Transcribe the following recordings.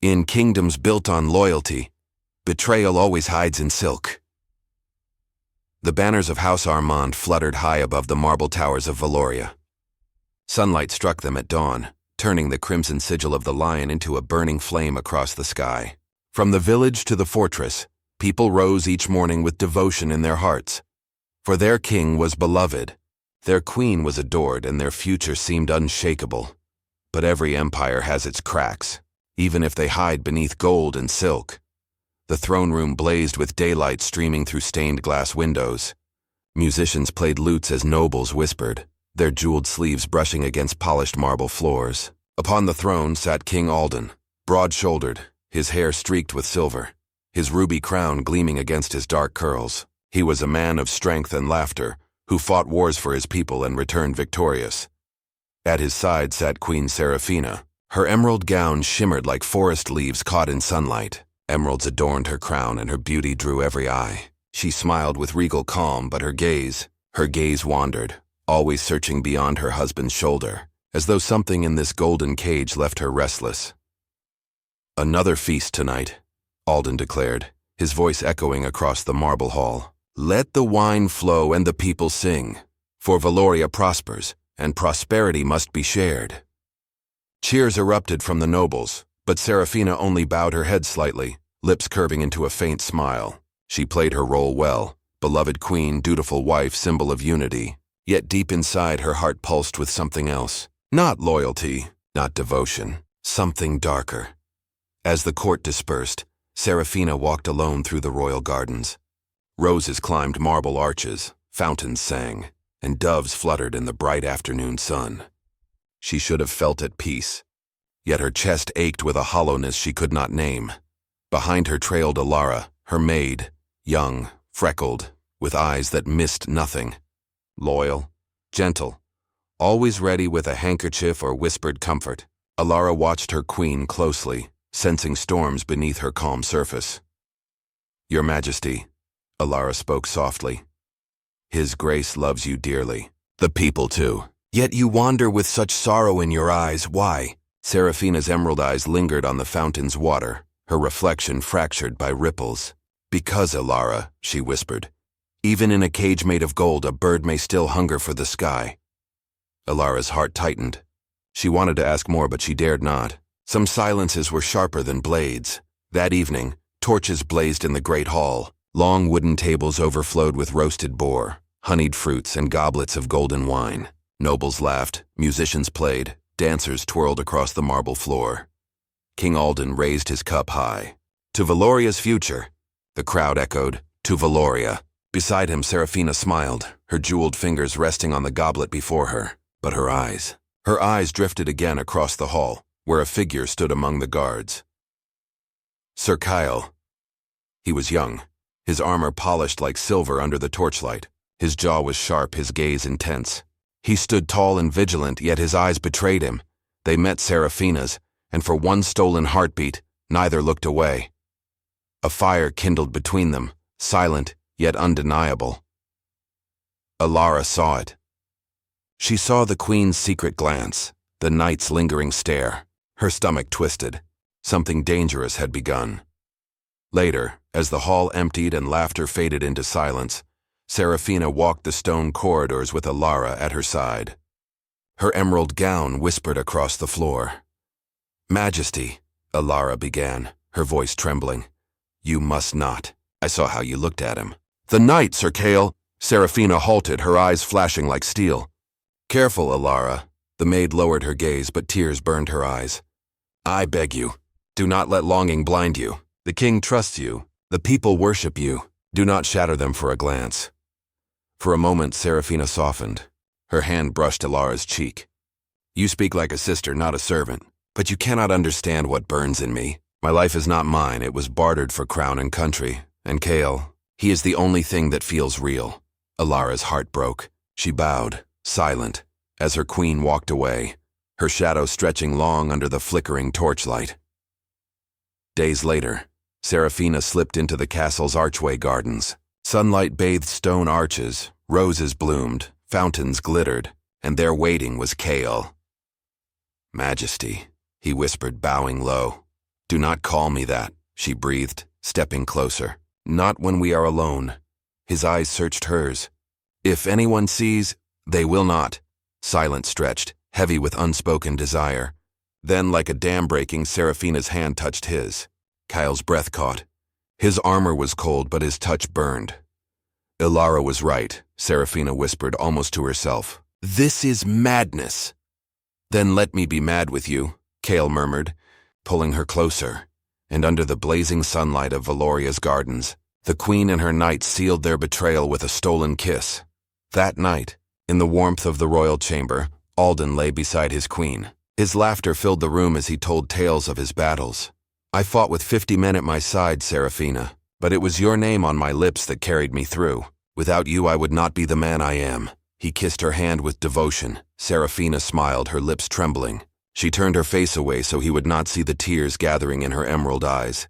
In kingdoms built on loyalty, betrayal always hides in silk. The banners of House Armand fluttered high above the marble towers of Valoria. Sunlight struck them at dawn, turning the crimson sigil of the lion into a burning flame across the sky. From the village to the fortress, people rose each morning with devotion in their hearts. For their king was beloved, their queen was adored, and their future seemed unshakable. But every empire has its cracks, even if they hide beneath gold and silk. The throne room blazed with daylight streaming through stained glass windows. Musicians played lutes as nobles whispered, their jeweled sleeves brushing against polished marble floors. Upon the throne sat King Alden, broad-shouldered, his hair streaked with silver, his ruby crown gleaming against his dark curls. He was a man of strength and laughter, who fought wars for his people and returned victorious. At his side sat Queen Seraphina. Her emerald gown shimmered like forest leaves caught in sunlight. Emeralds adorned her crown, and her beauty drew every eye. She smiled with regal calm, but her gaze wandered, always searching beyond her husband's shoulder, as though something in this golden cage left her restless. "Another feast tonight," Alden declared, his voice echoing across the marble hall. "Let the wine flow and the people sing, for Valoria prospers, and prosperity must be shared." Cheers erupted from the nobles, but Seraphina only bowed her head slightly, lips curving into a faint smile. She played her role well, beloved queen, dutiful wife, symbol of unity. Yet deep inside her heart pulsed with something else. Not loyalty, not devotion, something darker. As the court dispersed, Seraphina walked alone through the royal gardens. Roses climbed marble arches, fountains sang, and doves fluttered in the bright afternoon sun. She should have felt at peace, yet her chest ached with a hollowness she could not name. Behind her trailed Alara, her maid, young, freckled, with eyes that missed nothing. Loyal, gentle, always ready with a handkerchief or whispered comfort. Alara watched her queen closely, sensing storms beneath her calm surface. "Your Majesty," Alara spoke softly. "His Grace loves you dearly. The people too. Yet you wander with such sorrow in your eyes. Why?" Seraphina's emerald eyes lingered on the fountain's water, her reflection fractured by ripples. "Because, Alara," she whispered, "even in a cage made of gold, a bird may still hunger for the sky." Alara's heart tightened. She wanted to ask more, but she dared not. Some silences were sharper than blades. That evening, torches blazed in the great hall. Long wooden tables overflowed with roasted boar, honeyed fruits, and goblets of golden wine. Nobles laughed, musicians played, dancers twirled across the marble floor. King Alden raised his cup high. "To Valoria's future," the crowd echoed, "to Valoria." Beside him, Seraphina smiled, her jeweled fingers resting on the goblet before her. But her eyes drifted again across the hall, where a figure stood among the guards. Sir Kyle. He was young, his armor polished like silver under the torchlight. His jaw was sharp, his gaze intense. He stood tall and vigilant, yet his eyes betrayed him. They met Seraphina's, and for one stolen heartbeat, neither looked away. A fire kindled between them, silent yet undeniable. Alara saw it. She saw the queen's secret glance, the knight's lingering stare. Her stomach twisted. Something dangerous had begun. Later, as the hall emptied and laughter faded into silence, Seraphina walked the stone corridors with Alara at her side. Her emerald gown whispered across the floor. "Majesty," Alara began, her voice trembling. "You must not. I saw how you looked at him." "The knight, Sir Kale!" Seraphina halted, her eyes flashing like steel. "Careful, Alara." The maid lowered her gaze, but tears burned her eyes. "I beg you, do not let longing blind you. The king trusts you. The people worship you. Do not shatter them for a glance." For a moment, Seraphina softened. Her hand brushed Alara's cheek. "You speak like a sister, not a servant. But you cannot understand what burns in me. My life is not mine. It was bartered for crown and country. And Kale, he is the only thing that feels real." Alara's heart broke. She bowed, silent, as her queen walked away, her shadow stretching long under the flickering torchlight. Days later, Seraphina slipped into the castle's archway gardens. Sunlight bathed stone arches, roses bloomed, fountains glittered, and there waiting was Kale. "Majesty," he whispered, bowing low. Do not call me that, she breathed, stepping closer. Not when we are alone. His eyes searched hers. If anyone sees, they will not. Silence stretched, heavy with unspoken desire. Then, like a dam breaking, Serafina's hand touched his. Kyle's breath caught. His armor was cold, but his touch burned. Ilara was right, Serafina whispered almost to herself. This is madness. Then let me be mad with you, Kale murmured, pulling her closer. And under the blazing sunlight of Valoria's gardens, the queen and her knight sealed their betrayal with a stolen kiss. That night, in the warmth of the royal chamber, Alden lay beside his queen. His laughter filled the room as he told tales of his battles. I fought with 50 men at my side, Serafina, but it was your name on my lips that carried me through. Without you, I would not be the man I am. He kissed her hand with devotion. Serafina smiled, her lips trembling. She turned her face away so he would not see the tears gathering in her emerald eyes.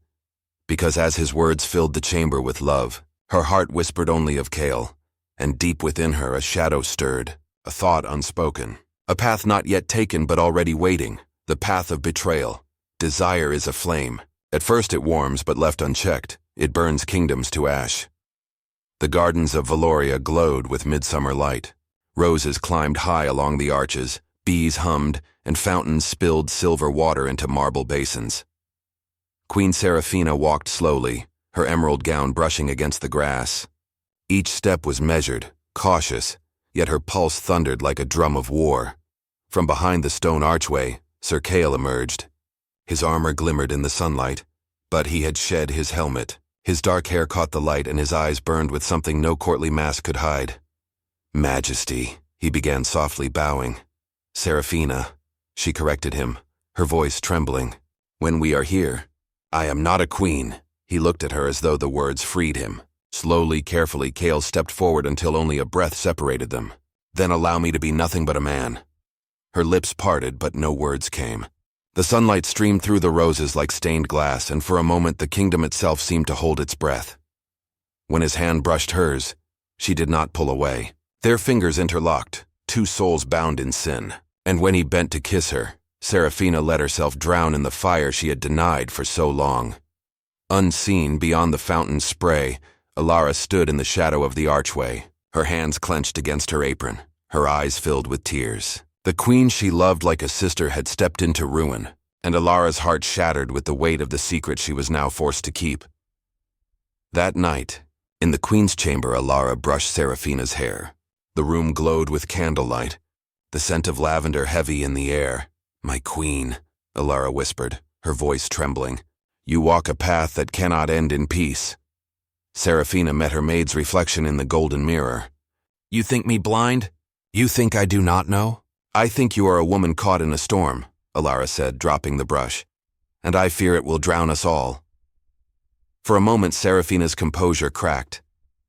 Because as his words filled the chamber with love, her heart whispered only of Kale, and deep within her a shadow stirred, a thought unspoken. A path not yet taken but already waiting, the path of betrayal. Desire is a flame. At first it warms, but left unchecked, it burns kingdoms to ash. The gardens of Valoria glowed with midsummer light. Roses climbed high along the arches, bees hummed, and fountains spilled silver water into marble basins. Queen Serafina walked slowly, her emerald gown brushing against the grass. Each step was measured, cautious, yet her pulse thundered like a drum of war. From behind the stone archway, Sir Kale emerged. His armor glimmered in the sunlight, but he had shed his helmet. His dark hair caught the light and his eyes burned with something no courtly mask could hide. Majesty, he began softly, bowing. Serafina, she corrected him, her voice trembling. When we are here, I am not a queen. He looked at her as though the words freed him. Slowly, carefully, Kale stepped forward until only a breath separated them. Then allow me to be nothing but a man. Her lips parted, but no words came. The sunlight streamed through the roses like stained glass, and for a moment the kingdom itself seemed to hold its breath. When his hand brushed hers, she did not pull away. Their fingers interlocked, two souls bound in sin. And when he bent to kiss her, Serafina let herself drown in the fire she had denied for so long. Unseen beyond the fountain's spray, Ilara stood in the shadow of the archway, her hands clenched against her apron, her eyes filled with tears. The queen she loved like a sister had stepped into ruin, and Ilara's heart shattered with the weight of the secret she was now forced to keep. That night, in the queen's chamber, Ilara brushed Serafina's hair. The room glowed with candlelight, the scent of lavender heavy in the air. My queen, Ilara whispered, her voice trembling. You walk a path that cannot end in peace. Serafina met her maid's reflection in the golden mirror. You think me blind? You think I do not know? I think you are a woman caught in a storm, Ilara said, dropping the brush. And I fear it will drown us all. For a moment, Serafina's composure cracked.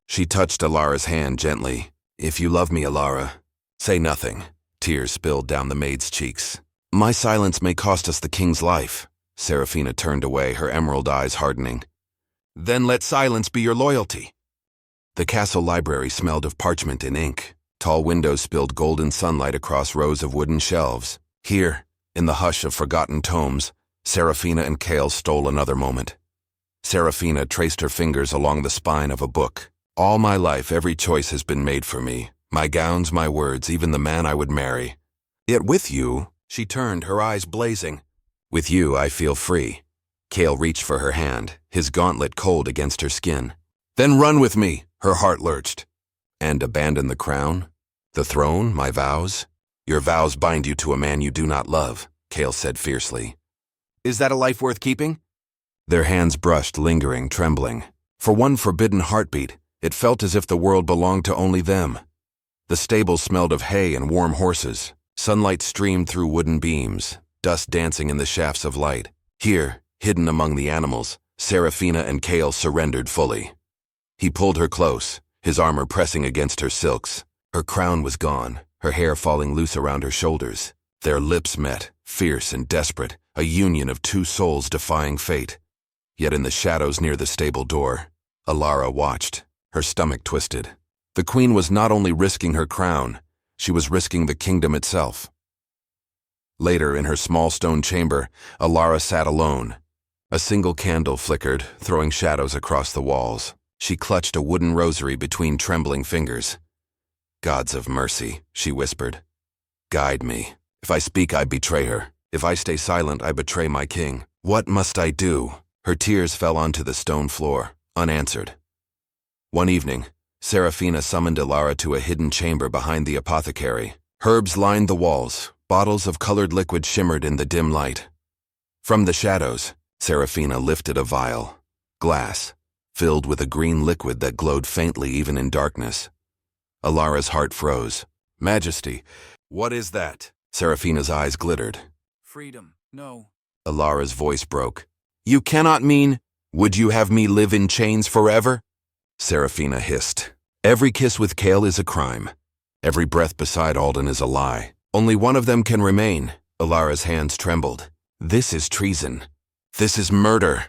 She touched Ilara's hand gently. If you love me, Ilara, say nothing. Tears spilled down the maid's cheeks. My silence may cost us the king's life. Serafina turned away, her emerald eyes hardening. Then let silence be your loyalty. The castle library smelled of parchment and ink. Tall windows spilled golden sunlight across rows of wooden shelves. Here, in the hush of forgotten tomes, Serafina and Kale stole another moment. Serafina traced her fingers along the spine of a book. All my life, every choice has been made for me. My gowns, my words, even the man I would marry. Yet with you, she turned, her eyes blazing. With you, I feel free. Kale reached for her hand, his gauntlet cold against her skin. Then run with me, her heart lurched. And abandon the crown? The throne, my vows? Your vows bind you to a man you do not love, Kale said fiercely. Is that a life worth keeping? Their hands brushed, lingering, trembling. For one forbidden heartbeat, it felt as if the world belonged to only them. The stable smelled of hay and warm horses. Sunlight streamed through wooden beams, dust dancing in the shafts of light. Here, hidden among the animals, Serafina and Kale surrendered fully. He pulled her close, his armor pressing against her silks. Her crown was gone, her hair falling loose around her shoulders. Their lips met, fierce and desperate, a union of two souls defying fate. Yet in the shadows near the stable door, Ilara watched, her stomach twisted. The queen was not only risking her crown, she was risking the kingdom itself. Later, in her small stone chamber, Ilara sat alone. A single candle flickered, throwing shadows across the walls. She clutched a wooden rosary between trembling fingers. "Gods of mercy," she whispered. "Guide me. If I speak, I betray her. If I stay silent, I betray my king. What must I do?" Her tears fell onto the stone floor, unanswered. One evening, Serafina summoned Ilara to a hidden chamber behind the apothecary. Herbs lined the walls. Bottles of colored liquid shimmered in the dim light. From the shadows, Serafina lifted a vial, glass, filled with a green liquid that glowed faintly even in darkness. Ilara's heart froze. "Majesty, what is that?" Serafina's eyes glittered. "Freedom, no." Ilara's voice broke. "You cannot mean, would you have me live in chains forever?" Serafina hissed. "Every kiss with Kale is a crime. Every breath beside Alden is a lie. Only one of them can remain." Ilara's hands trembled. "This is treason. This is murder."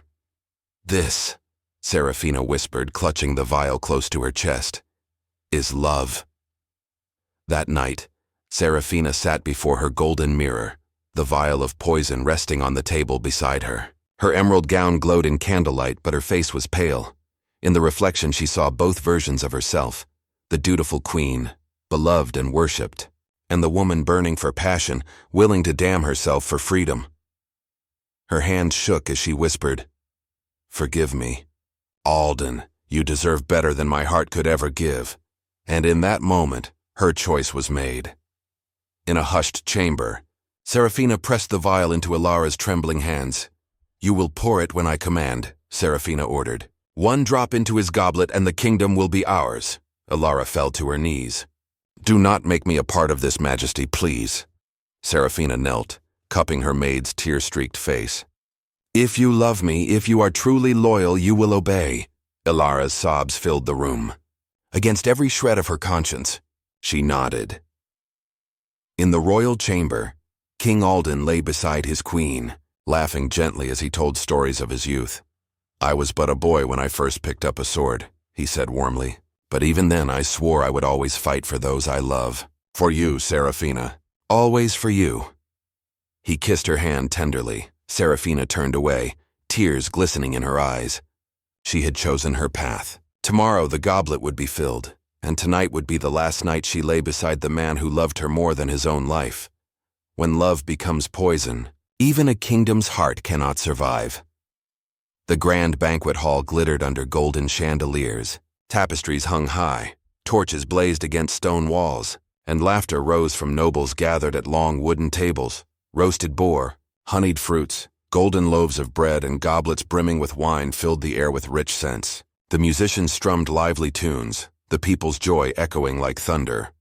"This," Serafina whispered, clutching the vial close to her chest, "is love." That night, Serafina sat before her golden mirror, the vial of poison resting on the table beside her. Her emerald gown glowed in candlelight, but her face was pale. In the reflection she saw both versions of herself, the dutiful queen, beloved and worshipped, and the woman burning for passion, willing to damn herself for freedom. Her hand shook as she whispered, "Forgive me. Alden, you deserve better than my heart could ever give." And in that moment, her choice was made. In a hushed chamber, Serafina pressed the vial into Ilara's trembling hands. "You will pour it when I command," Serafina ordered. "One drop into his goblet and the kingdom will be ours." Ilara fell to her knees. "Do not make me a part of this, Majesty, please." Serafina knelt, cupping her maid's tear-streaked face. "If you love me, if you are truly loyal, you will obey." Ilara's sobs filled the room. Against every shred of her conscience, she nodded. In the royal chamber, King Alden lay beside his queen, laughing gently as he told stories of his youth. "I was but a boy when I first picked up a sword," he said warmly. "But even then I swore I would always fight for those I love. For you, Serafina. Always for you." He kissed her hand tenderly. Serafina turned away, tears glistening in her eyes. She had chosen her path. Tomorrow the goblet would be filled, and tonight would be the last night she lay beside the man who loved her more than his own life. When love becomes poison, even a kingdom's heart cannot survive. The grand banquet hall glittered under golden chandeliers. Tapestries hung high, torches blazed against stone walls, and laughter rose from nobles gathered at long wooden tables. Roasted boar, honeyed fruits, golden loaves of bread, and goblets brimming with wine filled the air with rich scents. The musicians strummed lively tunes, the people's joy echoing like thunder.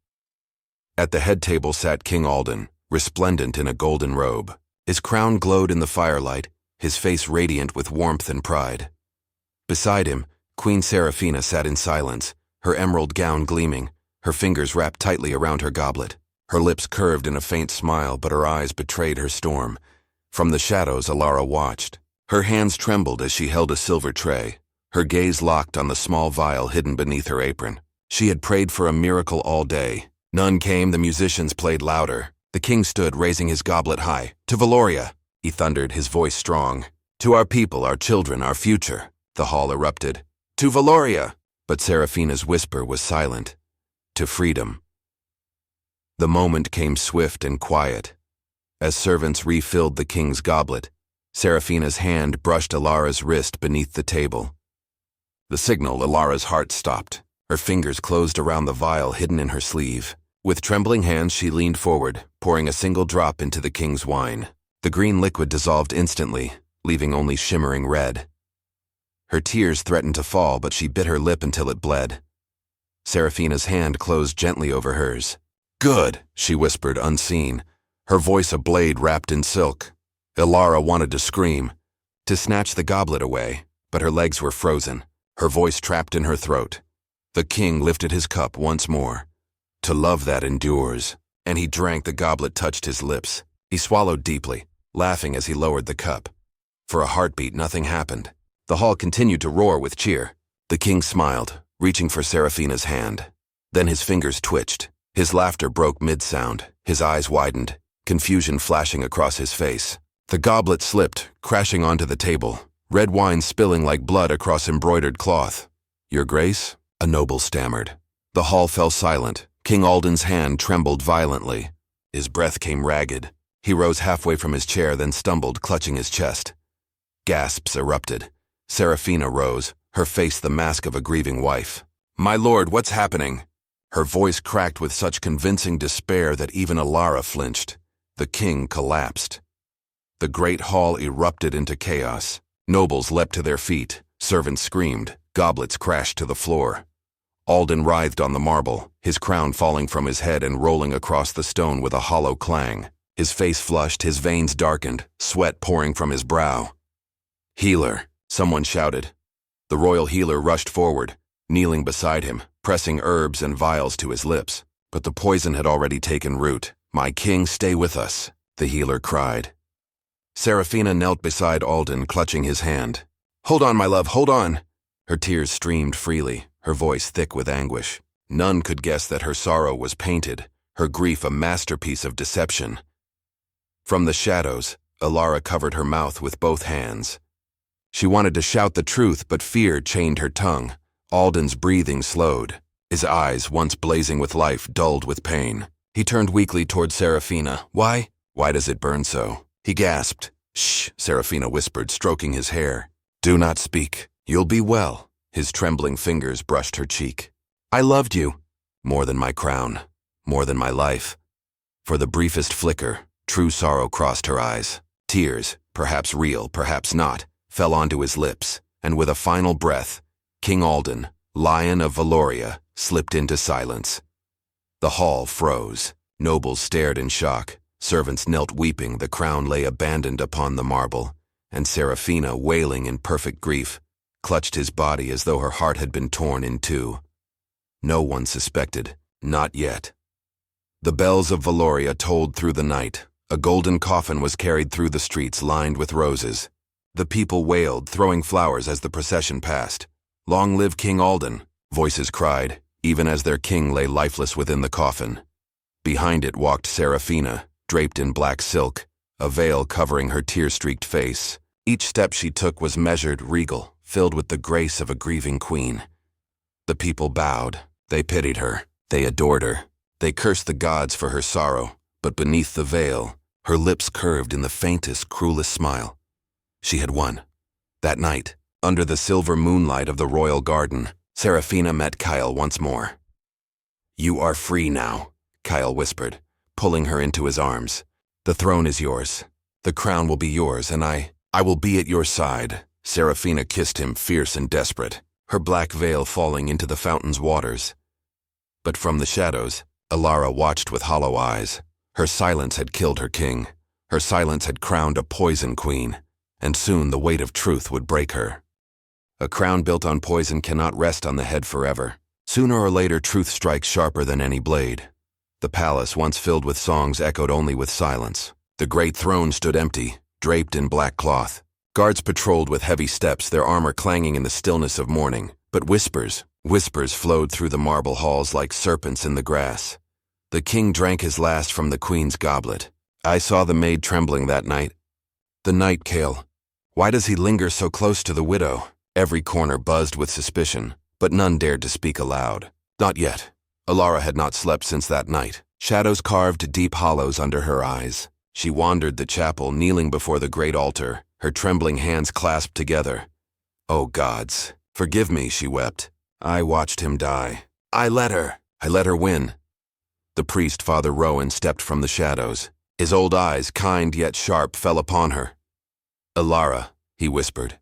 At the head table sat King Alden, resplendent in a golden robe. His crown glowed in the firelight, his face radiant with warmth and pride. Beside him, Queen Serafina sat in silence, her emerald gown gleaming, her fingers wrapped tightly around her goblet. Her lips curved in a faint smile, but her eyes betrayed her storm. From the shadows, Ilara watched. Her hands trembled as she held a silver tray, her gaze locked on the small vial hidden beneath her apron. She had prayed for a miracle all day. None came, the musicians played louder. The king stood, raising his goblet high. "To Valoria," he thundered, his voice strong. "To our people, our children, our future." The hall erupted. "To Valoria!" But Serafina's whisper was silent. "To freedom." The moment came swift and quiet. As servants refilled the king's goblet, Serafina's hand brushed Ilara's wrist beneath the table. The signal, Ilara's heart stopped. Her fingers closed around the vial hidden in her sleeve. With trembling hands, she leaned forward, pouring a single drop into the king's wine. The green liquid dissolved instantly, leaving only shimmering red. Her tears threatened to fall, but she bit her lip until it bled. Serafina's hand closed gently over hers. "Good," she whispered, unseen, her voice a blade wrapped in silk. Ilara wanted to scream, to snatch the goblet away, but her legs were frozen, her voice trapped in her throat. The king lifted his cup once more. "To love that endures," and he drank. The goblet touched his lips. He swallowed deeply, laughing as he lowered the cup. For a heartbeat, nothing happened. The hall continued to roar with cheer. The king smiled, reaching for Serafina's hand. Then his fingers twitched. His laughter broke mid-sound. His eyes widened, confusion flashing across his face. The goblet slipped, crashing onto the table. red wine spilling like blood across embroidered cloth. "Your Grace?" a noble stammered. The hall fell silent. King Alden's hand trembled violently. His breath came ragged. He rose halfway from his chair, then stumbled, clutching his chest. Gasps erupted. Serafina rose, her face the mask of a grieving wife. "My lord, what's happening?" Her voice cracked with such convincing despair that even Alara flinched. The king collapsed. The great hall erupted into chaos. Nobles leapt to their feet. Servants screamed. Goblets crashed to the floor. Alden writhed on the marble, his crown falling from his head and rolling across the stone with a hollow clang. His face flushed, his veins darkened, sweat pouring from his brow. "Healer," someone shouted. The royal healer rushed forward, kneeling beside him, pressing herbs and vials to his lips. But the poison had already taken root. "My king, stay with us," the healer cried. Serafina knelt beside Alden, clutching his hand. "Hold on, my love, hold on." Her tears streamed freely, her voice thick with anguish. None could guess that her sorrow was painted, her grief a masterpiece of deception. From the shadows, Alara covered her mouth with both hands. She wanted to shout the truth, but fear chained her tongue. Alden's breathing slowed. His eyes, once blazing with life, dulled with pain. He turned weakly toward Serafina. Why does it burn so?" he gasped. "Shh," Serafina whispered, stroking his hair. "Do not speak. You'll be well." His trembling fingers brushed her cheek. "I loved you. More than my crown. More than my life." For the briefest flicker, true sorrow crossed her eyes. Tears, perhaps real, perhaps not, fell onto his lips, and with a final breath, King Alden, Lion of Valoria, slipped into silence. The hall froze. Nobles stared in shock. Servants knelt weeping, the crown lay abandoned upon the marble, and Serafina, wailing in perfect grief, clutched his body as though her heart had been torn in two. No one suspected, not yet. The bells of Valoria tolled through the night. A golden coffin was carried through the streets lined with roses. The people wailed, throwing flowers as the procession passed. "Long live King Alden," voices cried, even as their king lay lifeless within the coffin. Behind it walked Serafina, draped in black silk, a veil covering her tear-streaked face. Each step she took was measured, regal, filled with the grace of a grieving queen. The people bowed. They pitied her. They adored her. They cursed the gods for her sorrow, but beneath the veil, her lips curved in the faintest, cruelest smile. She had won. That night, under the silver moonlight of the royal garden, Serafina met Kyle once more. "You are free now," Kyle whispered, pulling her into his arms. "The throne is yours. The crown will be yours, and I will be at your side." Serafina kissed him, fierce and desperate, her black veil falling into the fountain's waters. But from the shadows, Alara watched with hollow eyes. Her silence had killed her king. Her silence had crowned a poison queen, and soon the weight of truth would break her. A crown built on poison cannot rest on the head forever. Sooner or later, truth strikes sharper than any blade. The palace, once filled with songs, echoed only with silence. The great throne stood empty, draped in black cloth. Guards patrolled with heavy steps, their armor clanging in the stillness of morning. But whispers flowed through the marble halls like serpents in the grass. The king drank his last from the queen's goblet. "I saw the maid trembling that night." The night, Kale. Why does he linger so close to the widow? Every corner buzzed with suspicion, but none dared to speak aloud. Not yet. Alara had not slept since that night. Shadows carved deep hollows under her eyes. She wandered the chapel, kneeling before the great altar, her trembling hands clasped together. "Oh gods, forgive me," she wept. "I watched him die. I let her win." The priest, Father Rowan, stepped from the shadows. His old eyes, kind yet sharp, fell upon her. "Alara," he whispered,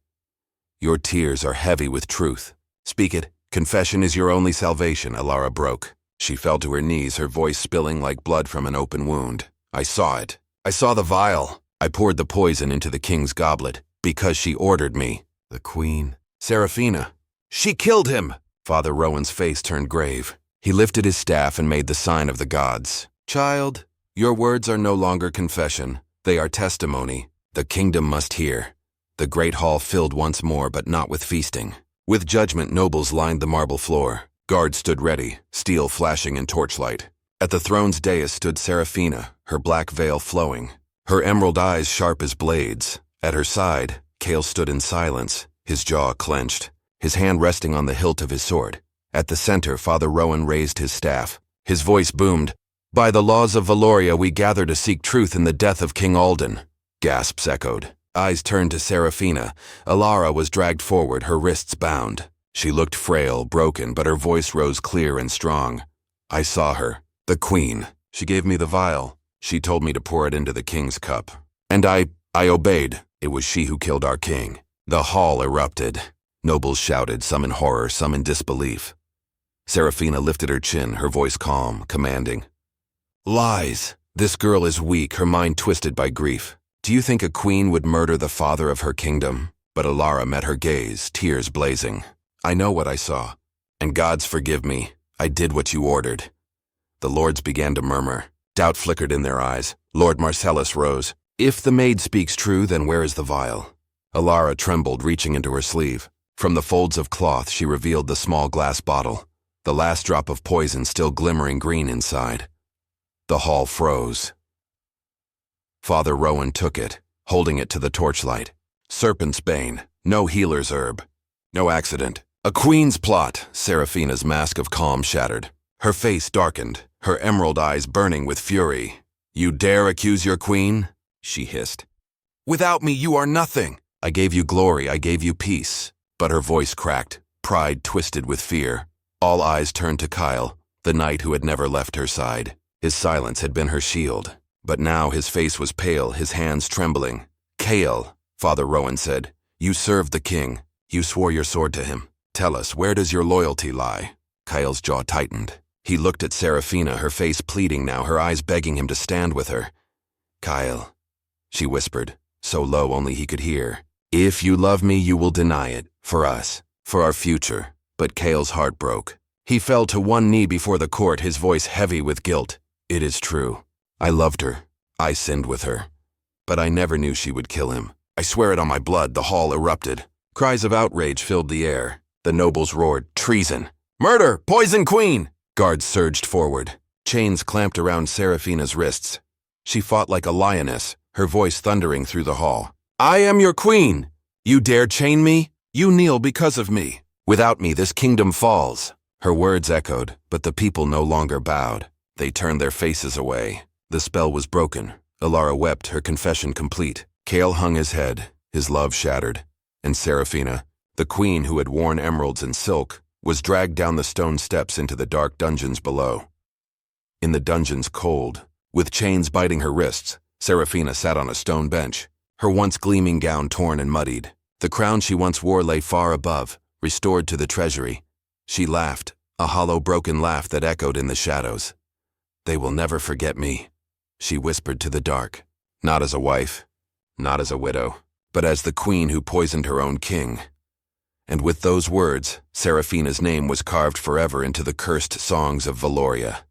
"your tears are heavy with truth. Speak it. Confession is your only salvation." Alara broke. She fell to her knees, her voice spilling like blood from an open wound. "I saw it. I saw the vial. I poured the poison into the king's goblet, because she ordered me." "The queen." "Serafina." "She killed him!" Father Rowan's face turned grave. He lifted his staff and made the sign of the gods. "Child, your words are no longer confession. They are testimony. The kingdom must hear." The great hall filled once more, but not with feasting. With judgment, nobles lined the marble floor. Guards stood ready, steel flashing in torchlight. At the throne's dais stood Serafina, her black veil flowing, her emerald eyes sharp as blades. At her side, Cale stood in silence, his jaw clenched, his hand resting on the hilt of his sword. At the center, Father Rowan raised his staff. His voice boomed. "By the laws of Valoria, we gather to seek truth in the death of King Alden." Gasps echoed. Eyes turned to Seraphina. Alara was dragged forward, her wrists bound. She looked frail, broken, but her voice rose clear and strong. "I saw her. The queen. She gave me the vial. She told me to pour it into the king's cup. And I obeyed. It was she who killed our king." The hall erupted. Nobles shouted, some in horror, some in disbelief. Seraphina lifted her chin, her voice calm, commanding. "Lies. This girl is weak, her mind twisted by grief. Do you think a queen would murder the father of her kingdom?" But Alara met her gaze, tears blazing. "I know what I saw. And gods forgive me. I did what you ordered." The lords began to murmur. Doubt flickered in their eyes. Lord Marcellus rose. "If the maid speaks true, then where is the vial?" Alara trembled, reaching into her sleeve. From the folds of cloth, she revealed the small glass bottle, the last drop of poison still glimmering green inside. The hall froze. Father Rowan took it, holding it to the torchlight. "Serpent's bane, no healer's herb. No accident. A queen's plot." Seraphina's mask of calm shattered. Her face darkened, her emerald eyes burning with fury. "You dare accuse your queen?" she hissed. "Without me, you are nothing. I gave you glory, I gave you peace." But her voice cracked, pride twisted with fear. All eyes turned to Kyle, the knight who had never left her side. His silence had been her shield, but now his face was pale, his hands trembling. "Kale," Father Rowan said, "you served the king. You swore your sword to him. Tell us, where does your loyalty lie?" Kyle's jaw tightened. He looked at Seraphina, her face pleading now, her eyes begging him to stand with her. "Kyle," she whispered, so low only he could hear. "If you love me, you will deny it. For us. For our future." But Kale's heart broke. He fell to one knee before the court, his voice heavy with guilt. "It is true. I loved her. I sinned with her. But I never knew she would kill him. I swear it on my blood." The hall erupted. Cries of outrage filled the air. The nobles roared, "Treason! Murder! Poison queen!" Guards surged forward. Chains clamped around Seraphina's wrists. She fought like a lioness, her voice thundering through the hall. "I am your queen! You dare chain me? You kneel because of me. Without me, this kingdom falls." Her words echoed, but the people no longer bowed. They turned their faces away. The spell was broken. Alara wept, her confession complete. Kale hung his head, his love shattered. And Seraphina, the queen who had worn emeralds and silk, was dragged down the stone steps into the dark dungeons below. In the dungeons cold, with chains biting her wrists, Seraphina sat on a stone bench, her once gleaming gown torn and muddied. The crown she once wore lay far above, restored to the treasury. She laughed, a hollow broken laugh that echoed in the shadows. "They will never forget me," she whispered to the dark. Not as a wife, not as a widow, but as the queen who poisoned her own king. And with those words, Seraphina's name was carved forever into the cursed songs of Valoria.